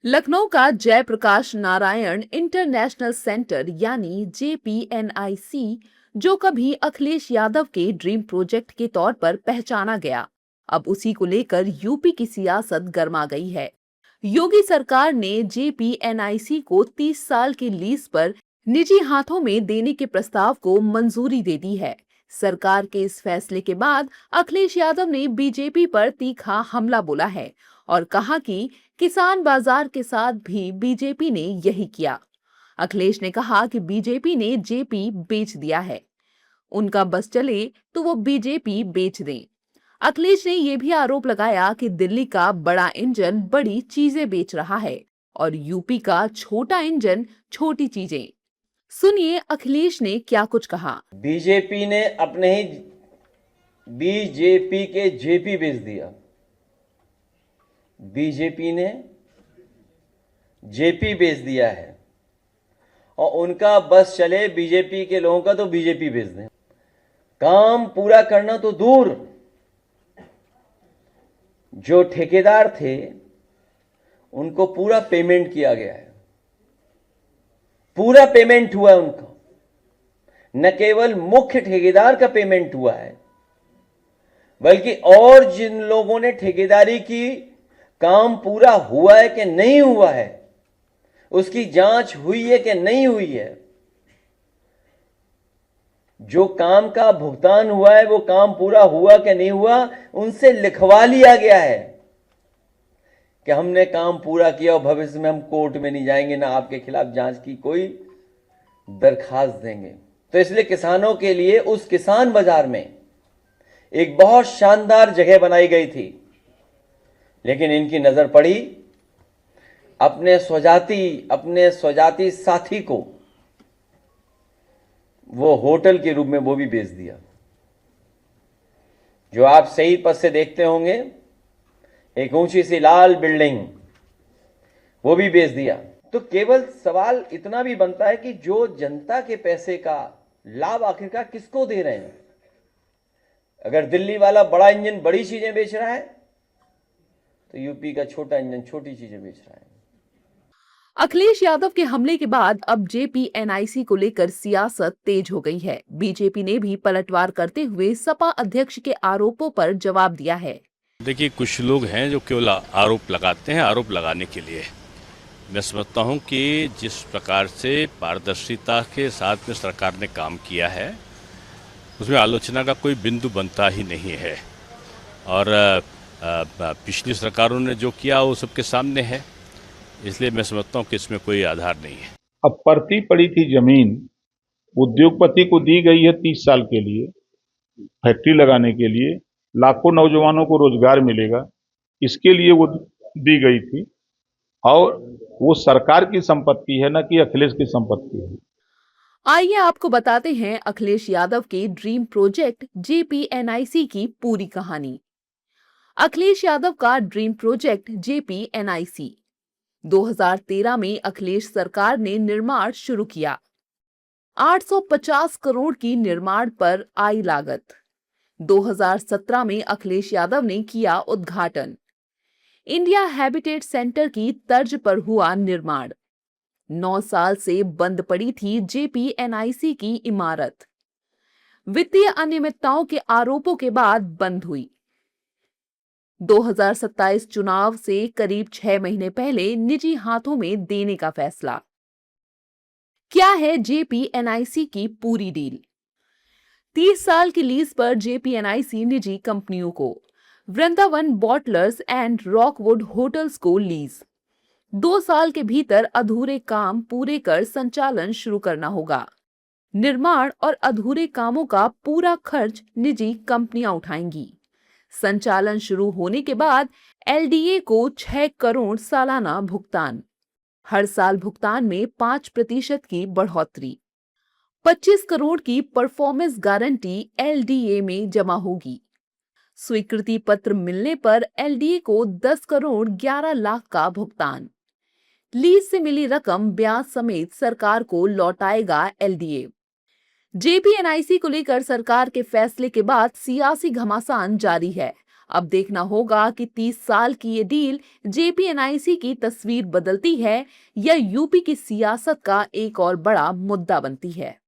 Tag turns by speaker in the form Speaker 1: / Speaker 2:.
Speaker 1: लखनऊ का Jayaprakash Narayan international centre यानी JPNIC, जो कभी अखिलेश यादव के ड्रीम प्रोजेक्ट के तौर पर पहचाना गया, अब उसी को लेकर यूपी की सियासत गर्मा गई है। योगी सरकार ने जेपीएनआईसी को 30 साल की लीज पर निजी हाथों में देने के प्रस्ताव को मंजूरी दे दी है। सरकार के इस फैसले के बाद अखिलेश यादव ने बीजेपी पर तीखा हमला बोला है और कहा कि किसान बाजार के साथ भी बीजेपी ने यही किया। अखिलेश ने कहा कि बीजेपी ने जेपी बेच दिया है, उनका बस चले तो वो बीजेपी बेच दें। अखिलेश ने यह भी आरोप लगाया कि दिल्ली का बड़ा इंजन बड़ी चीजें बेच रहा है और यूपी का छोटा इंजन छोटी चीजें। सुनिए अखिलेश ने क्या कुछ कहा।
Speaker 2: बीजेपी ने अपने ही बीजेपी के जेपी बेच दिया। बीजेपी ने जेपी बेच दिया है और उनका बस चले बीजेपी के लोगों का तो बीजेपी बेच दें। काम पूरा करना तो दूर, जो ठेकेदार थे उनको पूरा पेमेंट किया गया है, पूरा पेमेंट हुआ है उनका। न केवल मुख्य ठेकेदार का पेमेंट हुआ है, बल्कि और जिन लोगों ने ठेकेदारी की, काम पूरा हुआ है कि नहीं हुआ है, उसकी जांच हुई है कि नहीं हुई है। जो काम का भुगतान हुआ है वो काम पूरा हुआ कि नहीं हुआ, उनसे लिखवा लिया गया है कि हमने काम पूरा किया और भविष्य में हम कोर्ट में नहीं जाएंगे, ना आपके खिलाफ जांच की कोई दरखास्त देंगे। तो इसलिए किसानों के लिए उस किसान बाजार में एक बहुत शानदार जगह बनाई गई थी, लेकिन इनकी नजर पड़ी अपने स्वजाति साथी को, वो होटल के रूप में वो भी बेच दिया। जो आप सही पथ से देखते होंगे, एक ऊंची सी लाल बिल्डिंग, वो भी बेच दिया। तो केवल सवाल इतना भी बनता है कि जो जनता के पैसे का लाभ आखिरकार किसको दे रहे हैं। अगर दिल्ली वाला बड़ा इंजन बड़ी चीजें बेच रहा है, तो यूपी का छोटा इंजन छोटी चीजें बेच रहा है।
Speaker 1: अखिलेश यादव के हमले के बाद अब जेपीएनआईसी को लेकर सियासत तेज हो गई है। बीजेपी ने भी पलटवार करते हुए सपा अध्यक्ष के आरोपों पर जवाब दिया है।
Speaker 3: देखिए, कुछ लोग हैं जो केवल आरोप लगाते हैं, आरोप लगाने के लिए। मैं समझता हूं कि जिस प्रकार से पारदर्शिता के साथ में सरकार ने काम किया है, उसमें आलोचना का कोई बिंदु बनता ही नहीं है। और पिछली सरकारों ने जो किया वो सबके सामने है, इसलिए मैं समझता हूं कि इसमें कोई आधार नहीं है।
Speaker 4: अब पड़ती पड़ी थी जमीन उद्योगपति को दी गई है 30 साल के लिए, फैक्ट्री लगाने के लिए, लाखों नौजवानों को रोजगार मिलेगा, इसके लिए वो दी गई थी। और वो सरकार की संपत्ति है, न कि अखिलेश की संपत्ति है।
Speaker 1: आइए आपको बताते हैं अखिलेश यादव के ड्रीम प्रोजेक्ट जेपीएनआईसी की पूरी कहानी। अखिलेश यादव का ड्रीम प्रोजेक्ट जेपीएनआईसी 2013 में अखिलेश सरकार ने निर्माण शुरू किया। 850 करोड़ की निर्माण पर आई लागत। 2017 में अखिलेश यादव ने किया उद्घाटन। इंडिया हैबिटेट सेंटर की तर्ज पर हुआ निर्माण। 9 साल से बंद पड़ी थी जेपीएनआईसी की इमारत। वित्तीय अनियमितताओं के आरोपों के बाद बंद हुई। 2027 चुनाव से करीब 6 महीने पहले निजी हाथों में देने का फैसला। क्या है जेपीएनआईसी की पूरी डील? 30 साल की लीज पर जेपीएनआईसी निजी कंपनियों को, Vrindavan bottlers and Rockwood hotels को लीज। 2 साल के भीतर अधूरे काम पूरे कर संचालन शुरू करना होगा। निर्माण और अधूरे कामों का पूरा खर्च निजी कंपनियां उठाएंगी। संचालन शुरू होने के बाद एलडीए को 6 करोड़ सालाना भुगतान। हर साल भुगतान में 5% की बढ़ोतरी। 25 करोड़ की परफॉर्मेंस गारंटी एलडीए में जमा होगी। स्वीकृति पत्र मिलने पर एलडीए को 10 करोड़ 11 लाख का भुगतान। लीज से मिली रकम ब्याज समेत सरकार को लौटाएगा एलडीए। जेपीएनआईसी को लेकर सरकार के फैसले के बाद सियासी घमासान जारी है। अब देखना होगा कि 30 साल की ये डील जेपीएनआईसी की तस्वीर बदलती है या यूपी की सियासत का एक और बड़ा मुद्दा बनती है।